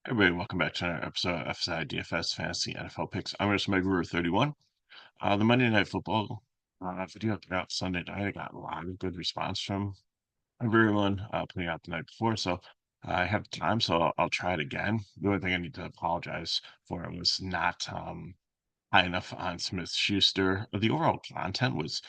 Everybody, welcome back to another episode of FSI DFS Fantasy NFL Picks. I'm Rich Guru 31. The Monday Night Football video I put out Sunday night, I got a lot of good response from everyone putting out the night before. So I have time, so I'll try it again. The only thing I need to apologize for was not high enough on Smith Schuster. The overall content was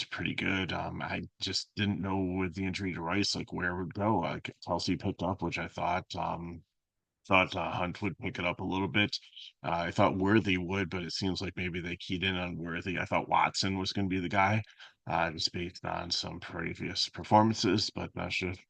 pretty good. I just didn't know with the injury to Rice, like where it would go. Like Kelsey picked up, which I thought Hunt would pick it up a little bit. I thought Worthy would, but it seems like maybe they keyed in on Worthy. I thought Watson was going to be the guy, just based on some previous performances, but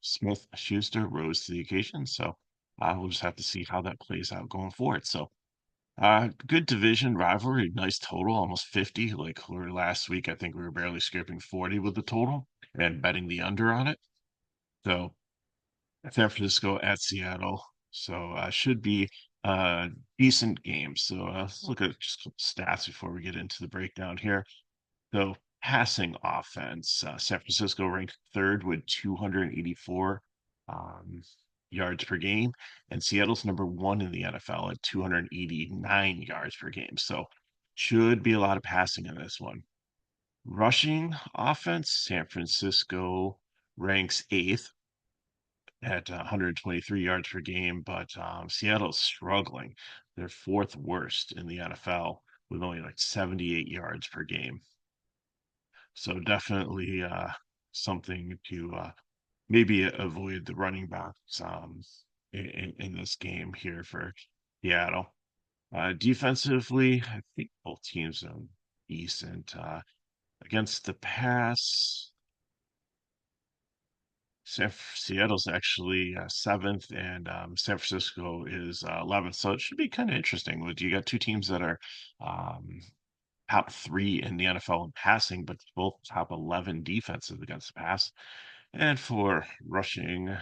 Smith Schuster rose to the occasion. So we'll just have to see how that plays out going forward. So good division rivalry, nice total, almost 50. Like where last week, I think we were barely scraping 40 with the total and betting the under on it. So San Francisco at Seattle. So should be a decent game. So let's look at just a couple stats before we get into the breakdown here. So passing offense, San Francisco ranked third with 284 um, yards per game, and Seattle's number one in the NFL at 289 yards per game. So should be a lot of passing in this one. Rushing offense, San Francisco ranks eighth at 123 yards per game, but Seattle's struggling. They're fourth worst in the NFL with only like 78 yards per game. So definitely something to maybe avoid the running backs in this game here for Seattle. Defensively, I think both teams are decent. Against the pass, Seattle's actually seventh, and San Francisco is 11th. So it should be kind of interesting. You got two teams that are um, top three in the NFL in passing, but both top 11 defensive against the pass. And for rushing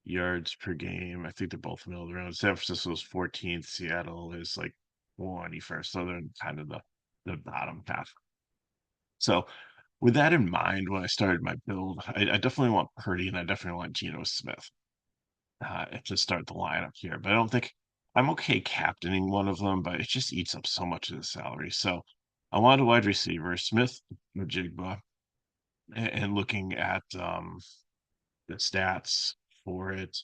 yards per game, I think they're both middle of the road. San Francisco's 14th, Seattle is like 21st. So they're in kind of the bottom half. So with that in mind, when I started my build, I definitely want Purdy and I definitely want Geno Smith to start the lineup here. But I don't think I'm okay captaining one of them, but it just eats up so much of the salary. So I want a wide receiver, Smith Majigba, and looking at the stats for it,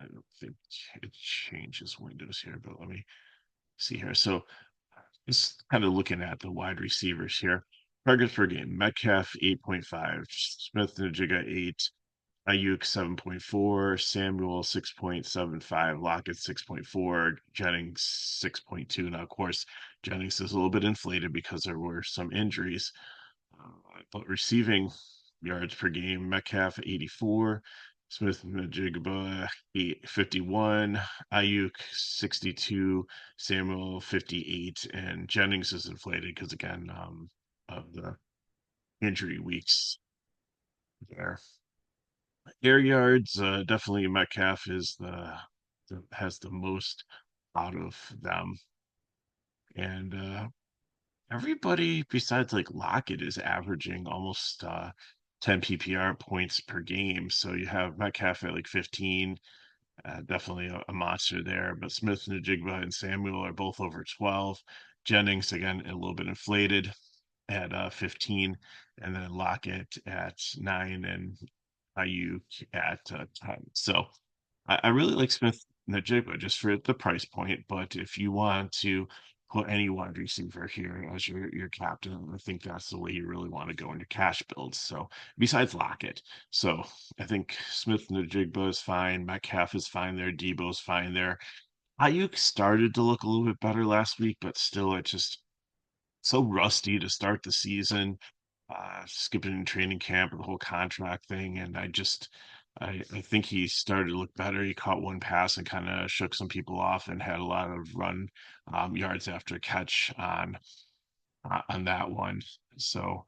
I don't think it changes windows here, but let me see here. So just kind of looking at the wide receivers here. Targets per game, Metcalf 8.5, Smith Najigga 8, Ayuk 7.4, Samuel 6.75, Lockett 6.4, Jennings 6.2. Now, of course, Jennings is a little bit inflated because there were some injuries. But receiving yards per game, Metcalf 84, Smith Najigba 51, Ayuk 62, Samuel 58, and Jennings is inflated because again of the injury weeks there. Air yards, definitely Metcalf is the has the most out of them, and everybody besides like Lockett is averaging almost 10 PPR points per game. So you have Metcalf at like 15, definitely a monster there. But Smith, Najigba, and Samuel are both over 12. Jennings again a little bit inflated at 15, and then Lockett at 9, and Ayuk at 10. So I really like Smith Najigba just for the price point, but if you want to put any wide receiver here as your captain, I think that's the way you really want to go into cash builds. So besides Lockett, so I think Smith Najigba is fine, Metcalf is fine there, Debo's fine there. Ayuk started to look a little bit better last week, but still, it's just so rusty to start the season, skipping training camp, the whole contract thing, and I think he started to look better. He caught one pass and kind of shook some people off, and had a lot of run yards after catch on that one. So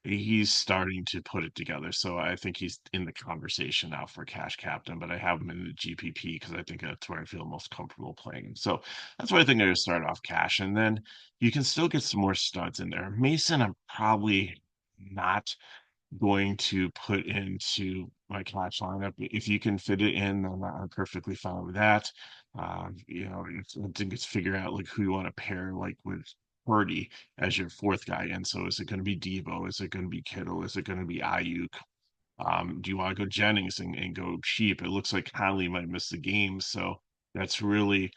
he's starting to put it together. So I think he's in the conversation now for cash captain, but I have him in the GPP because I think that's where I feel most comfortable playing him. So that's why I think I'm going to start off cash. And then you can still get some more studs in there. Mason, I'm probably not going to put into my catch lineup. If you can fit it in, then I'm perfectly fine with that. I think it's figure out like who you want to pair like with Purdy as your fourth guy in. So is it going to be Debo? Is it going to be Kittle? Is it going to be Ayuk? Do you want to go Jennings and go cheap? It looks like Conley might miss the game, so that's really,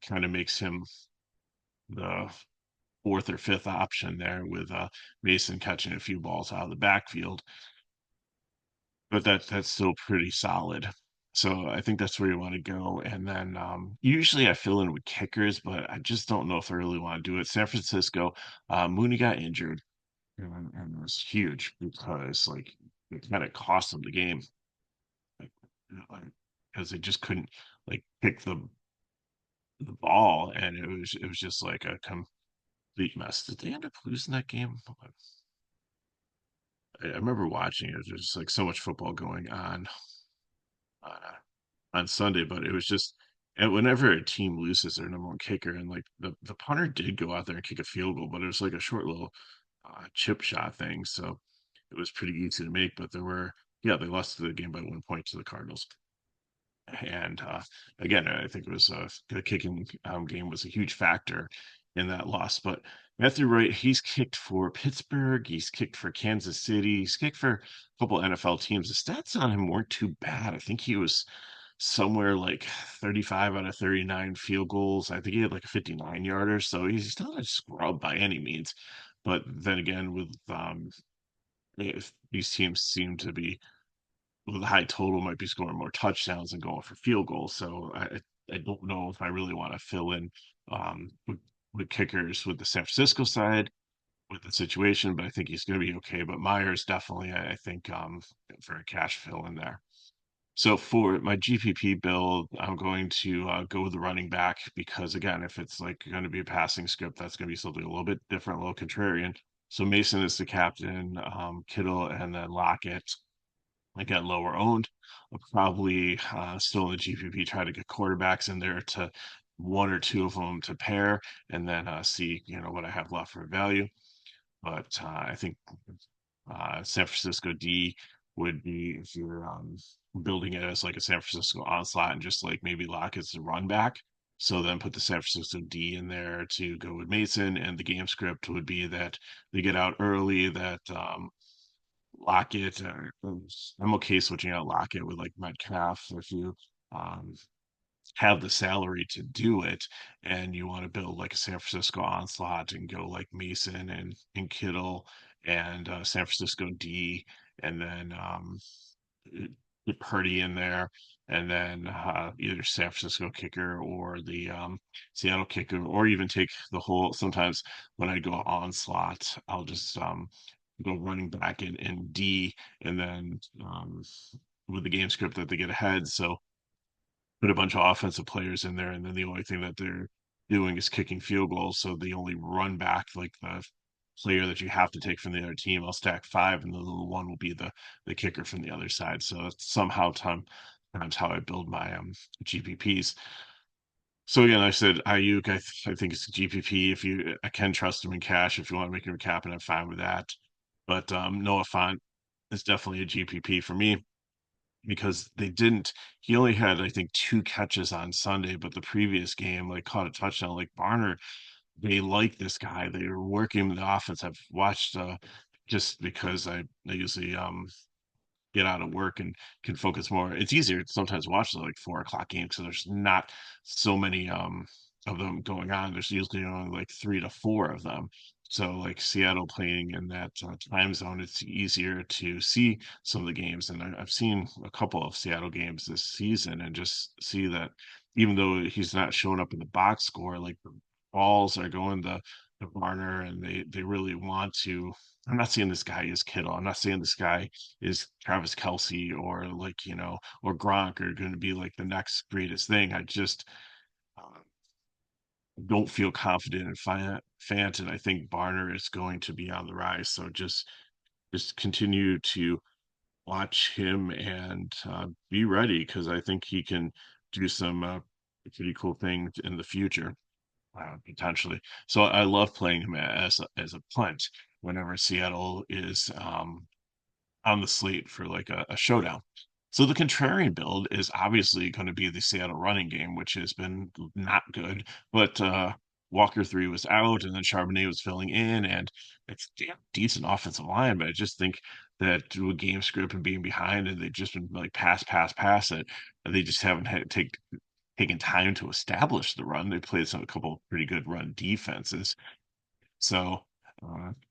kind of makes him the fourth or fifth option there with Mason catching a few balls out of the backfield. But that's still pretty solid. So I think that's where you want to go. And then usually I fill in with kickers, but I just don't know if I really want to do it. San Francisco, Mooney got injured, and it was huge because like it kind of cost them the game, like, because they just couldn't like pick the ball, and it was just like a complete mess. Did they end up losing that game? I remember watching it. There's just like so much football going uh, on Sunday, but it was just and whenever a team loses their number one kicker, and like the punter did go out there and kick a field goal, but it was like a short little chip shot thing, so it was pretty easy to make. But yeah, they lost the game by 1 point to the Cardinals. And again, I think it was the kicking game was a huge factor in that loss. But Matthew Wright, he's kicked for Pittsburgh, he's kicked for Kansas City, he's kicked for a couple NFL teams. The stats on him weren't too bad. I think he was somewhere like 35 out of 39 field goals. I think he had like a 59 yarder, so he's not a scrub by any means. But then again, with if these teams seem to be with a high total might be scoring more touchdowns and going for field goals. So I don't know if I really want to fill in with kickers with the San Francisco side with the situation, but I think he's going to be okay. But Myers definitely, I think, for a cash fill in there. So for my GPP build, I'm going to go with the running back because again, if it's like going to be a passing script, that's going to be something a little bit different, a little contrarian. So Mason is the captain, Kittle, and then Lockett I get lower owned. I'll probably still in the GPP try to get quarterbacks in there to one or two of them to pair, and then see what I have left for value. But I think San Francisco D would be if you're building it as like a San Francisco onslaught and just like maybe lock as a run back. So then put the San Francisco D in there to go with Mason, and the game script would be that they get out early, that Lockett. I'm okay switching out Lockett with like Metcalf if you um, have the salary to do it, and you want to build like a San Francisco onslaught and go like Mason and Kittle and San Francisco D, and then get Purdy in there, and then either San Francisco kicker or the Seattle kicker, or even take the whole. Sometimes when I go onslaught, I'll just go running back in D, and then with the game script that they get ahead. So put a bunch of offensive players in there, and then the only thing that they're doing is kicking field goals. So they only run back like the player that you have to take from the other team. I'll stack five, and the little one will be the kicker from the other side. So that's somehow times how I build my GPPs. So again, I said Ayuk. I think it's a GPP. If you, I can trust him in cash. If you want to make him a captain, I'm fine with that. But Noah Fant is definitely a GPP for me because they didn't. He only had, I think, two catches on Sunday, but the previous game, like, caught a touchdown. Like Barner, they like this guy. They were working with the offense. I've watched just because I usually get out of work and can focus more. It's easier to sometimes watch the like 4 o'clock games because there's not so many of them going on. There's usually only like 3 to 4 of them. So like Seattle playing in that time zone, it's easier to see some of the games. And I've seen a couple of Seattle games this season and just see that even though he's not showing up in the box score, like the balls are going to Varner, and they really want to. I'm not saying this guy is Kittle. I'm not saying this guy is Travis Kelsey or like, or Gronk are going to be like the next greatest thing. I just uh, don't feel confident in Fant, and I think Barner is going to be on the rise. So just continue to watch him and be ready because I think he can do some pretty cool things in the future. Potentially. So I love playing him as a punt whenever Seattle is on the slate for like a showdown. So the contrarian build is obviously going to be the Seattle running game, which has been not good. But Walker 3 was out, and then Charbonnet was filling in, and it's damn decent offensive line. But I just think that with game script and being behind, and they've just been like pass it. And they just haven't taken time to establish the run. They played a couple of pretty good run defenses. So,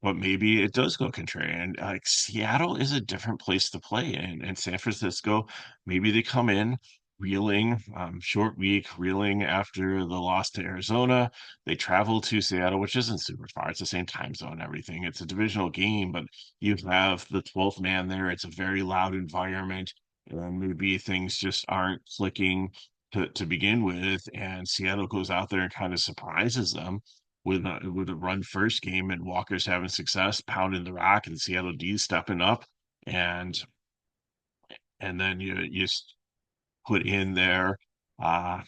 but maybe it does go contrarian. Like Seattle is a different place to play in, and San Francisco, maybe they come in reeling, short week, reeling after the loss to Arizona. They travel to Seattle, which isn't super far. It's the same time zone, and everything. It's a divisional game, but you have the 12th man there. It's a very loud environment, and maybe things just aren't clicking to begin with, and Seattle goes out there and kind of surprises them with a run first game, and Walker's having success pounding the rock, and Seattle D stepping up, and then you put in there uh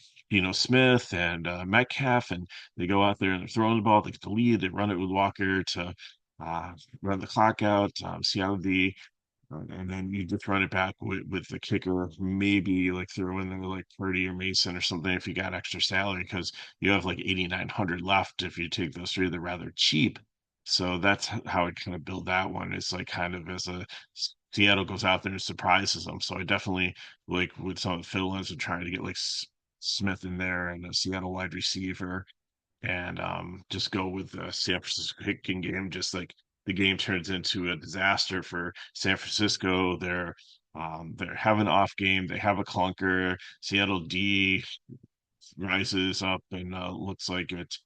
Smith and Metcalf, and they go out there and they're throwing the ball, they get the lead, they run it with Walker to uh run the clock out. Seattle D and then you just run it back with the kicker, maybe like throw in there like Purdy or Mason or something if you got extra salary, because you have like 8,900 left if you take those three. They're rather cheap. So that's how I kind of build that one. It's like kind of as a Seattle goes out there and surprises them. So I definitely like with some of the fill-ins and trying to get like Smith in there and a Seattle wide receiver, and just go with the San Francisco kicking game. Just like the game turns into a disaster for San Francisco. They're having an off game. They have a clunker. Seattle D rises up and looks like it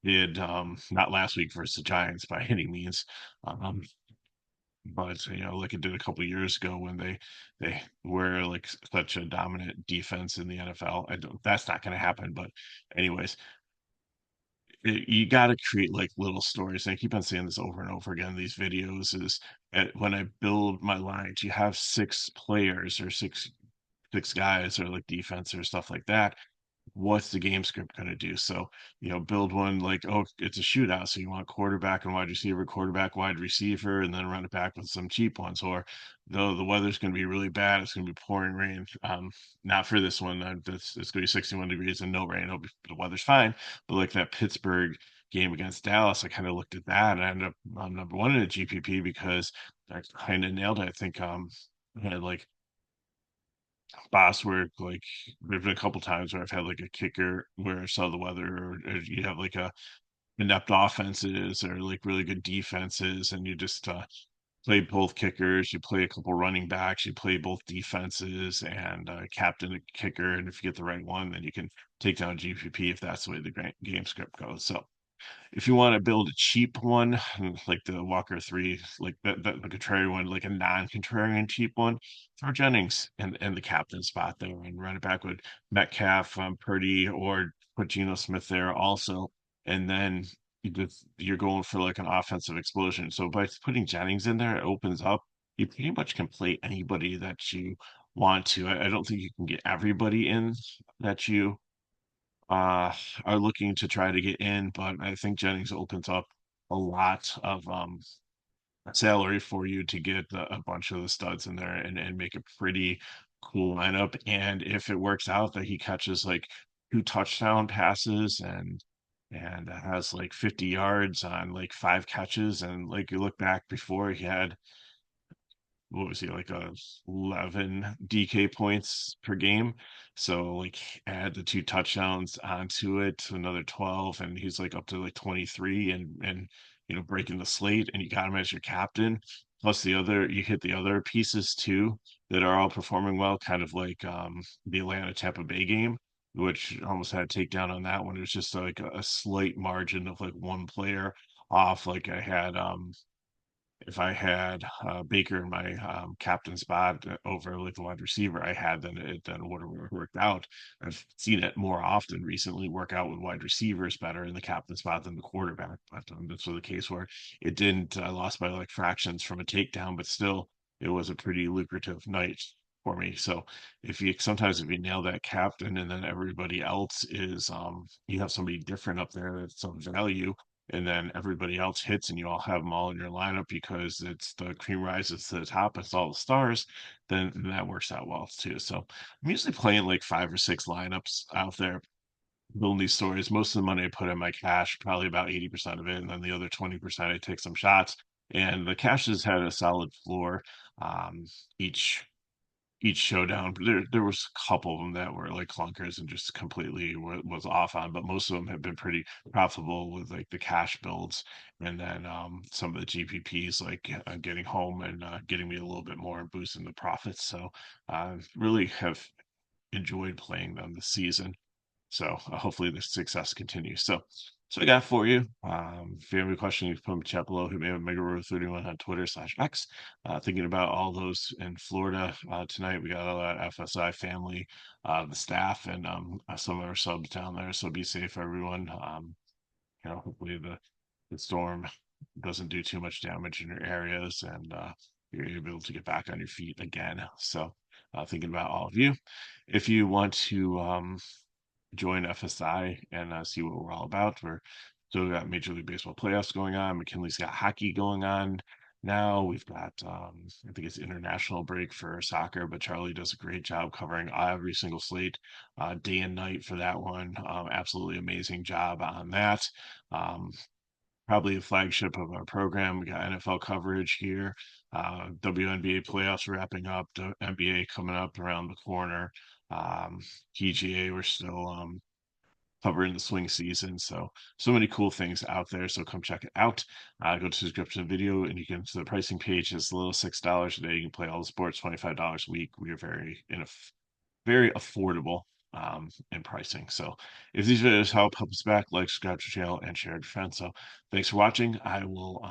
did not last week versus the Giants by any means. Um, but like it did a couple years ago when they were like such a dominant defense in the NFL. I don't, that's not going to happen. But anyways, you got to create like little stories. And I keep on saying this over and over again. These videos is when I build my lines, you have six players or six guys or like defense or stuff like that. What's the game script going to do? So, build one like, oh, it's a shootout. So you want quarterback and wide receiver, quarterback, wide receiver, and then run it back with some cheap ones. Or though the weather's going to be really bad, it's going to be pouring rain. Not for this one. It's going to be 61 degrees and no rain. The weather's fine. But like that Pittsburgh game against Dallas, I kind of looked at that and I ended up on number one in a GPP because I kind of nailed it. I think I had like boss work. Like there've been a couple times where I've had like a kicker where I saw the weather, or you have like a inept offenses or like really good defenses, and you just play both kickers. You play a couple running backs. You play both defenses and captain a kicker. And if you get the right one, then you can take down GPP if that's the way the game script goes. So if you want to build a cheap one, like the Walker 3, like the contrarian one, like a non-contrarian cheap one, throw Jennings and the captain spot there and run it back with Metcalf, Purdy, or put Geno Smith there also. And then you're going for like an offensive explosion. So by putting Jennings in there, it opens up. You pretty much can play anybody that you want to. I don't think you can get everybody in that you uh, are looking to try to get in, but I think Jennings opens up a lot of salary for you to get a bunch of the studs in there and make a pretty cool lineup. And if it works out that he catches like two touchdown passes and has like 50 yards on like five catches, and like you look back before he had what was he like 11 DK points per game. So like add the two touchdowns onto it, another 12, and he's like up to like 23 and breaking the slate, and you got him as your captain. Plus the other you hit the other pieces too that are all performing well, kind of like the Atlanta Tampa Bay game, which almost had a takedown on that one. It was just like a slight margin of like one player off. Like I had if I had Baker in my captain spot over like the wide receiver I had, then it then would have worked out. I've seen it more often recently work out with wide receivers better in the captain spot than the quarterback. But this was the case where it didn't. I lost by like fractions from a takedown, but still, it was a pretty lucrative night for me. So if you nail that captain and then everybody else is you have somebody different up there that's some value, and then everybody else hits and you all have them all in your lineup because it's the cream rises to the top, it's all the stars, then that works out well too. So I'm usually playing like 5 or 6 lineups out there, building these stories. Most of the money I put in my cash, probably about 80% of it, and then the other 20% I take some shots. And the cash has had a solid floor each showdown. There was a couple of them that were like clunkers and just completely was off on, but most of them have been pretty profitable with like the cash builds, and then some of the GPPs like getting home and getting me a little bit more and boosting the profits. So really have enjoyed playing them this season. So hopefully the success continues. So I got for you. If you have any questions, you can put them in the chat below. Hit me up Megaro31 on Twitter/X. Thinking about all those in Florida tonight. We got all that FSI family, the staff, and some of our subs down there. So be safe, everyone. Hopefully the storm doesn't do too much damage in your areas, and you're able to get back on your feet again. So thinking about all of you. If you want to join FSI and see what we're all about. We're still got Major League Baseball playoffs going on. McKinley's got hockey going on now. We've got I think it's international break for soccer, but Charlie does a great job covering every single slate, day and night for that one. Absolutely amazing job on that. Probably a flagship of our program. We got NFL coverage here. WNBA playoffs wrapping up. NBA coming up around the corner. PGA, we're still covering the swing season. So many cool things out there. So come check it out. Go to the description of the video and you can to the pricing page. It's a little $6 a day. You can play all the sports, $25 a week. We are very affordable in pricing. So if these videos help us back, like, subscribe to the channel, and share with your friends. So thanks for watching. I will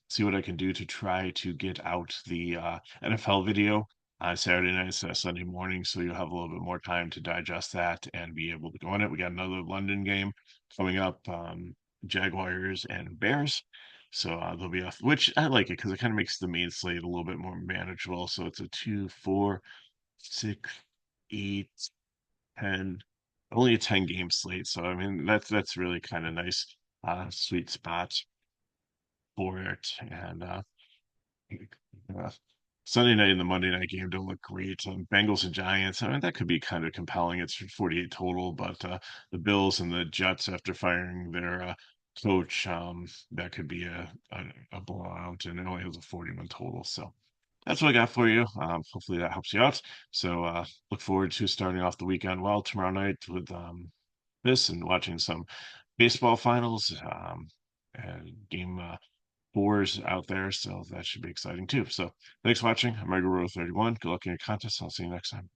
see what I can do to try to get out the NFL video on Saturday night instead of Sunday morning, so you'll have a little bit more time to digest that and be able to go on it. We got another London game coming up, Jaguars and Bears. So they'll be off, which I like it because it kind of makes the main slate a little bit more manageable. So it's a 2, 4, 6, 8, 10, only a 10 game slate. So I mean that's really kind of nice, sweet spot for it. And uh, Sunday night and the Monday night game don't look great. Bengals and Giants, I mean that could be kind of compelling. It's 48 total, but the Bills and the Jets after firing their coach, that could be a blowout, and it only has a 41 total. So that's what I got for you. Hopefully that helps you out. So look forward to starting off the weekend well tomorrow night with this and watching some baseball finals, and game fours out there. So that should be exciting too. So thanks for watching. I'm Megaro31. Good luck in your contest. I'll see you next time.